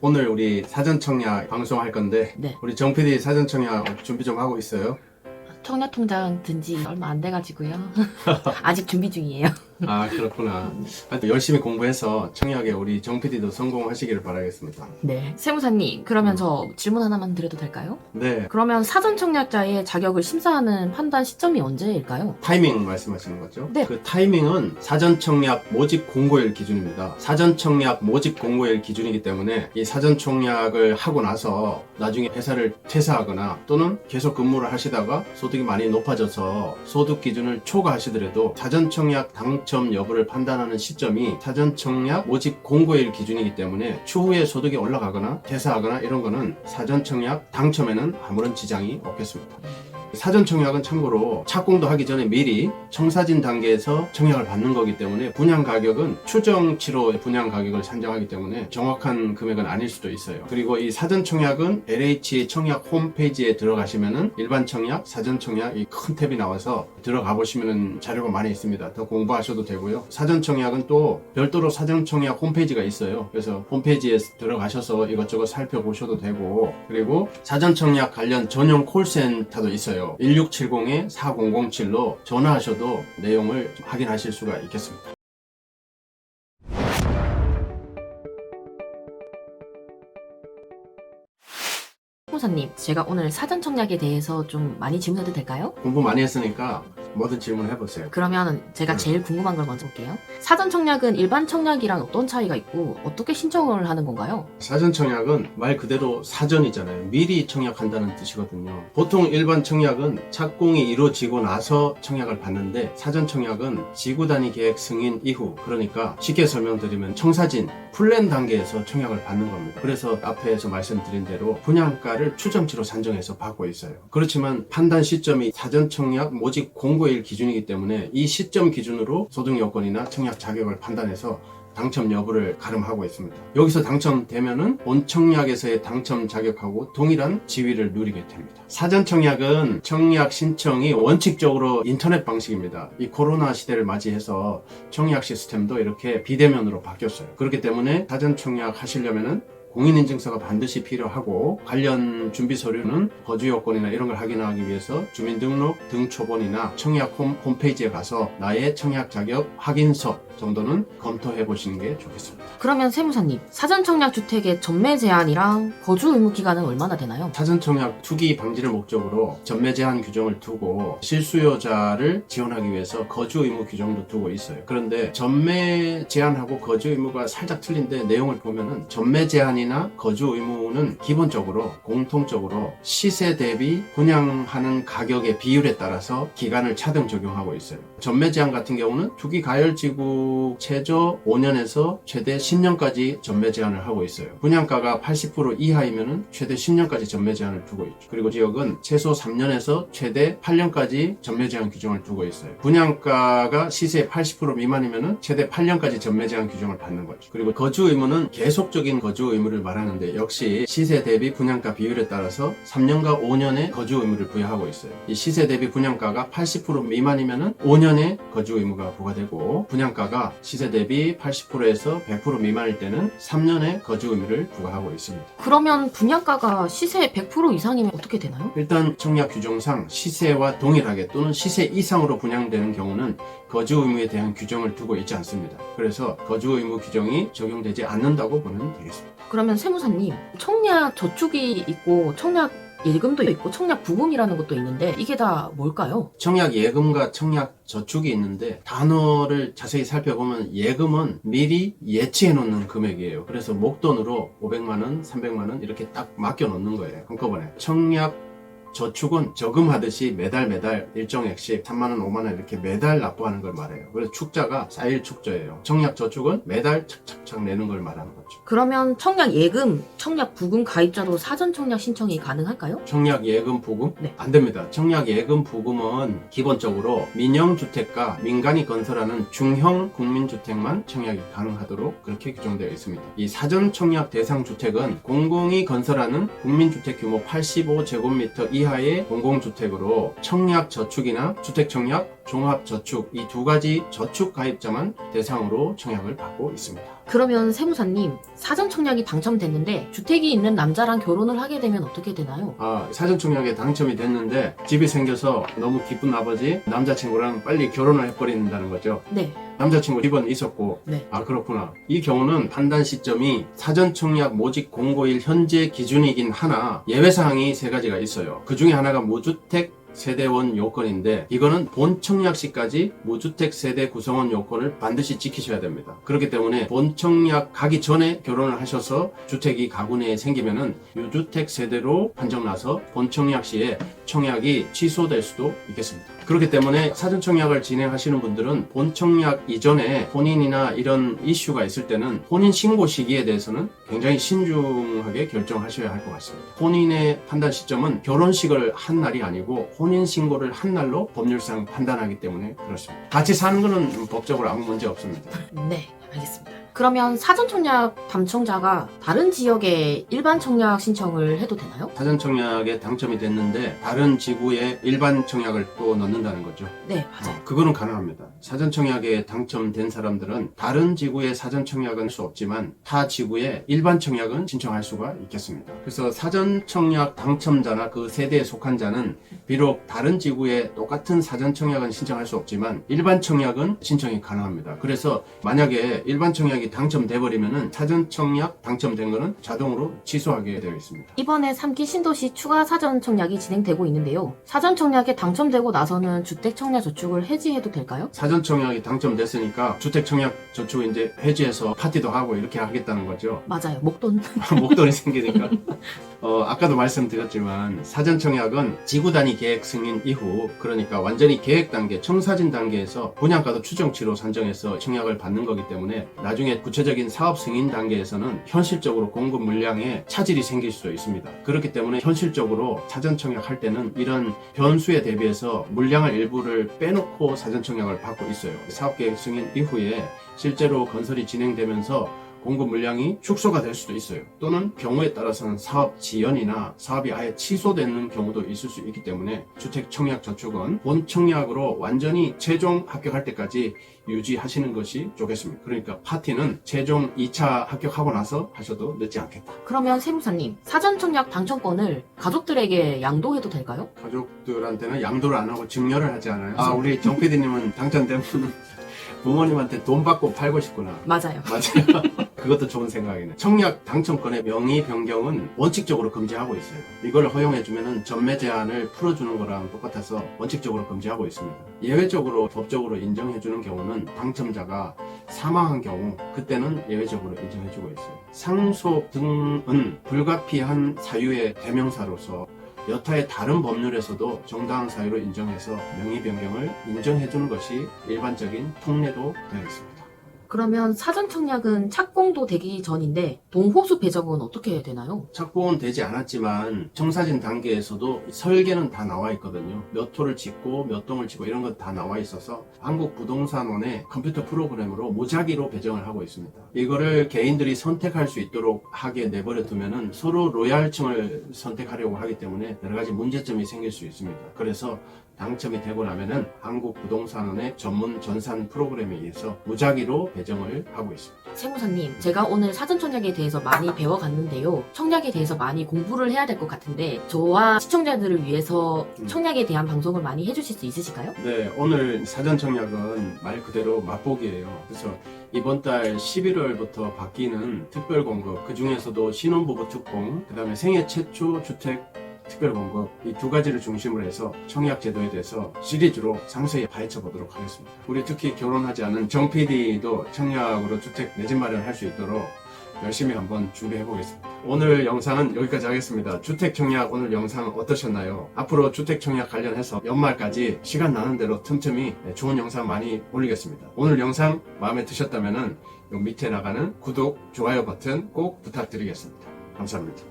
오늘 우리 사전청약 방송할 건데 네. 우리 정 PD 사전청약 준비 좀 하고 있어요? 청약통장 든 지 얼마 안 돼가지고요. 아직 준비 중이에요. 아 그렇구나. 하여튼 열심히 공부해서 청약에 우리 정 PD도 성공하시기를 바라겠습니다. 네. 세무사님, 그러면 저 질문 하나만 드려도 될까요? 네. 그러면 사전청약자의 자격을 심사하는 판단 시점이 언제일까요? 타이밍 말씀하시는 거죠? 네. 그 타이밍은 사전청약 모집 공고일 기준입니다. 사전청약 모집 공고일 기준이기 때문에 이 사전청약을 하고 나서 나중에 회사를 퇴사하거나 또는 계속 근무를 하시다가 소득이 많이 높아져서 소득 기준을 초과하시더라도 사전청약 당첨 여부를 판단하는 시점이 사전청약 모집 공고일 기준이기 때문에 추후에 소득이 올라가거나 퇴사하거나 이런 거는 사전청약 당첨에는 아무런 지장이 없겠습니다. 사전청약은 참고로 착공도 하기 전에 미리 청사진 단계에서 청약을 받는 거기 때문에 분양가격은 추정치로 분양가격을 산정하기 때문에 정확한 금액은 아닐 수도 있어요. 그리고 이 사전청약은 LH 청약 홈페이지에 들어가시면은 일반 청약, 사전청약 이 큰 탭이 나와서 들어가 보시면은 자료가 많이 있습니다. 더 공부하셔도 되고요. 사전청약은 또 별도로 사전청약 홈페이지가 있어요. 그래서 홈페이지에 들어가셔서 이것저것 살펴보셔도 되고, 그리고 사전청약 관련 전용 콜센터도 있어요. 1670-4007로 전화하셔도 내용을 확인하실 수가 있겠습니다. 세무사님, 제가 오늘 사전청약에 대해서 좀 많이 질문해도 될까요? 공부 많이 했으니까 뭐든 질문해보세요. 그러면 제가 제일 궁금한 걸 먼저 볼게요. 사전청약은 일반 청약이랑 어떤 차이가 있고 어떻게 신청을 하는 건가요? 사전청약은 말 그대로 사전이잖아요. 미리 청약한다는 뜻이거든요. 보통 일반 청약은 착공이 이루어지고 나서 청약을 받는데, 사전청약은 지구단위 계획 승인 이후, 그러니까 쉽게 설명드리면 청사진, 플랜 단계에서 청약을 받는 겁니다. 그래서 앞에서 말씀드린 대로 분양가를 추정치로 산정해서 받고 있어요. 그렇지만 판단 시점이 사전청약 모집 공고일 기준이기 때문에 이 시점 기준으로 소득 요건이나 청약 자격을 판단해서 당첨 여부를 가름하고 있습니다. 여기서 당첨되면은 본청약에서의 당첨 자격하고 동일한 지위를 누리게 됩니다. 사전청약은 청약 신청이 원칙적으로 인터넷 방식입니다. 이 코로나 시대를 맞이해서 청약 시스템도 이렇게 비대면으로 바뀌었어요. 그렇기 때문에 사전청약 하시려면은 공인인증서가 반드시 필요하고, 관련 준비 서류는 거주 요건이나 이런 걸 확인하기 위해서 주민등록 등초본이나 청약 홈페이지에 가서 나의 청약 자격 확인서 정도는 검토해 보시는 게 좋겠습니다. 그러면 세무사님, 사전청약 주택의 전매 제한이랑 거주 의무 기간은 얼마나 되나요? 사전청약 투기 방지를 목적으로 전매 제한 규정을 두고 실수요자를 지원하기 위해서 거주 의무 규정도 두고 있어요. 그런데 전매 제한하고 거주 의무가 살짝 틀린데, 내용을 보면은 전매 제한이나 거주 의무는 기본적으로 공통적으로 시세 대비 분양하는 가격의 비율에 따라서 기간을 차등 적용하고 있어요. 전매 제한 같은 경우는 투기 가열지구 최저 5년에서 최대 10년까지 전매 제한을 하고 있어요. 분양가가 80% 이하이면 최대 10년까지 전매 제한을 두고 있죠. 그리고 지역은 최소 3년에서 최대 8년까지 전매 제한 규정을 두고 있어요. 분양가가 시세의 80% 미만이면 최대 8년까지 전매 제한 규정을 받는 거죠. 그리고 거주 의무는 계속적인 거주 의무를 말하는데, 역시 시세 대비 분양가 비율에 따라서 3년과 5년의 거주 의무를 부여하고 있어요. 이 시세 대비 분양가가 80% 미만이면 5년의 거주 의무가 부과되고, 분양가가 시세 대비 80%에서 100% 미만일 때는 3년의 거주 의무를 부과하고 있습니다. 그러면 분양가가 시세의 100% 이상이면 어떻게 되나요? 일단 청약 규정상 시세와 동일하게 또는 시세 이상으로 분양되는 경우는 거주 의무에 대한 규정을 두고 있지 않습니다. 그래서 거주 의무 규정이 적용되지 않는다고 보면 되겠습니다. 그러면 세무사님, 청약 저축이 있고 청약 예금도 있고 청약 부금이라는 것도 있는데 이게 다 뭘까요? 청약 예금과 청약 저축이 있는데, 단어를 자세히 살펴보면 예금은 미리 예치해 놓는 금액이에요. 그래서 목돈으로 500만원, 300만원 이렇게 딱 맡겨 놓는 거예요, 한꺼번에. 청약 저축은 저금하듯이 매달 일정액씩 3만원, 5만원 이렇게 매달 납부하는 걸 말해요. 그래서 축자가 4일 축저예요. 청약 저축은 매달 착착착 내는 걸 말하는 거죠. 그러면 청약 예금, 청약 부금 가입자도 사전 청약 신청이 가능할까요? 청약 예금 부금? 네. 안 됩니다. 청약 예금 부금은 기본적으로 민영주택과 민간이 건설하는 중형 국민주택만 청약이 가능하도록 그렇게 규정되어 있습니다. 이 사전 청약 대상 주택은 공공이 건설하는 국민주택 규모 85제곱미터 이하의 공공주택으로 청약 저축이나 주택청약, 종합저축 이 두 가지 저축 가입자만 대상으로 청약을 받고 있습니다. 그러면 세무사님, 사전 청약이 당첨됐는데 주택이 있는 남자랑 결혼을 하게 되면 어떻게 되나요? 사전청약에 당첨이 됐는데 집이 생겨서 너무 기쁜 아버지 남자친구랑 빨리 결혼을 해버린다는 거죠. 네. 남자친구 집은 있었고 네. 그렇구나. 이 경우는 판단 시점이 사전청약 모집 공고일 현재 기준이긴 하나 예외사항이 세 가지가 있어요. 그 중에 하나가 무주택 세대원 요건인데 이거는 본 청약 시까지 무주택 세대 구성원 요건을 반드시 지키셔야 됩니다. 그렇기 때문에 본 청약 가기 전에 결혼을 하셔서 주택이 가구 내에 생기면은 유주택 세대로 판정나서 본 청약 시에 청약이 취소될 수도 있겠습니다. 그렇기 때문에 사전 청약을 진행하시는 분들은 본 청약 이전에 혼인이나 이런 이슈가 있을 때는 혼인 신고 시기에 대해서는 굉장히 신중하게 결정하셔야 할 것 같습니다. 혼인의 판단 시점은 결혼식을 한 날이 아니고 혼인 신고를 한 날로 법률상 판단하기 때문에 그렇습니다. 같이 사는 거는 법적으로 아무 문제 없습니다. 네, 알겠습니다. 그러면 사전 청약 당첨자가 다른 지역에 일반 청약 신청을 해도 되나요? 사전 청약에 당첨이 됐는데 다른 지구에 일반 청약을 또 넣는다는 거죠. 네, 맞아요. 그거는 가능합니다. 사전 청약에 당첨된 사람들은 다른 지구에 사전 청약은 할 수 없지만 타 지구에 일반 청약은 신청할 수가 있겠습니다. 그래서 사전 청약 당첨자나 그 세대에 속한 자는 비록 다른 지구에 똑같은 사전 청약은 신청할 수 없지만 일반 청약은 신청이 가능합니다. 그래서 만약에 일반 청약이 당첨돼 버리면은 사전 청약 당첨된 거는 자동으로 취소하게 되어 있습니다. 이번에 3기 신도시 추가 사전 청약이 진행되고 있는데요. 사전 청약에 당첨되고 나서는 주택 청약 저축을 해지해도 될까요? 사전 청약이 당첨됐으니까 주택 청약 저축 이제 해지해서 파티도 하고 이렇게 하겠다는 거죠. 맞아요. 목돈. 목돈이 생기니까. 아까도 말씀드렸지만 사전 청약은 지구 단위 계획 승인 이후, 그러니까 완전히 계획 단계, 청사진 단계에서 분양가도 추정치로 산정해서 청약을 받는 거기 때문에 나중에 구체적인 사업 승인 단계에서는 현실적으로 공급 물량에 차질이 생길 수도 있습니다. 그렇기 때문에 현실적으로 사전 청약할 때는 이런 변수에 대비해서 물량을 일부를 빼놓고 사전 청약을 받고 있어요. 사업 계획 승인 이후에 실제로 건설이 진행되면서 공급 물량이 축소가 될 수도 있어요. 또는 경우에 따라서는 사업 지연이나 사업이 아예 취소되는 경우도 있을 수 있기 때문에 주택 청약 저축은 본 청약으로 완전히 최종 합격할 때까지 유지하시는 것이 좋겠습니다. 그러니까 파티는 최종 2차 합격하고 나서 하셔도 늦지 않겠다. 그러면 세무사님, 사전 청약 당첨권을 가족들에게 양도해도 될까요? 가족들한테는 양도를 안 하고 증여를 하지 않아요? 우리 정 PD님은 당첨되면 부모님한테 돈 받고 팔고 싶구나. 맞아요. 맞아요. 그것도 좋은 생각이네. 청약 당첨권의 명의 변경은 원칙적으로 금지하고 있어요. 이걸 허용해주면 전매 제한을 풀어주는 거랑 똑같아서 원칙적으로 금지하고 있습니다. 예외적으로 법적으로 인정해주는 경우는 당첨자가 사망한 경우, 그때는 예외적으로 인정해주고 있어요. 상속 등은 불가피한 사유의 대명사로서 여타의 다른 법률에서도 정당한 사유로 인정해서 명의 변경을 인정해주는 것이 일반적인 통례도 되어 있습니다. 그러면 사전 청약은 착공도 되기 전인데 동호수 배정은 어떻게 되나요? 착공은 되지 않았지만 청사진 단계에서도 설계는 다 나와 있거든요. 몇 호를 짓고 몇 동을 짓고 이런 것 다 나와 있어서 한국부동산원의 컴퓨터 프로그램으로 무작위로 배정을 하고 있습니다. 이거를 개인들이 선택할 수 있도록 하게 내버려 두면은 서로 로얄층을 선택하려고 하기 때문에 여러 가지 문제점이 생길 수 있습니다. 그래서 당첨이 되고 나면은 한국부동산원의 전문 전산 프로그램에 의해서 무작위로 배정을 하고 있습니다. 세무사님, 제가 오늘 사전 청약에 대해서 많이 배워갔는데요. 청약에 대해서 많이 공부를 해야 될 것 같은데 저와 시청자들을 위해서 청약에 대한 방송을 많이 해주실 수 있으실까요? 네, 오늘 사전 청약은 말 그대로 맛보기예요. 그래서 이번 달 11월부터 바뀌는 특별 공급, 그 중에서도 신혼부부 특공, 그 다음에 생애 최초 주택 특별공급, 이 두 가지를 중심으로 해서 청약 제도에 대해서 시리즈로 상세히 파헤쳐 보도록 하겠습니다. 우리 특히 결혼하지 않은 정 PD도 청약으로 주택 내 집 마련할 수 있도록 열심히 한번 준비해 보겠습니다. 오늘 영상은 여기까지 하겠습니다. 주택 청약 오늘 영상 어떠셨나요? 앞으로 주택 청약 관련해서 연말까지 시간 나는 대로 틈틈이 좋은 영상 많이 올리겠습니다. 오늘 영상 마음에 드셨다면 요 밑에 나가는 구독, 좋아요 버튼 꼭 부탁드리겠습니다. 감사합니다.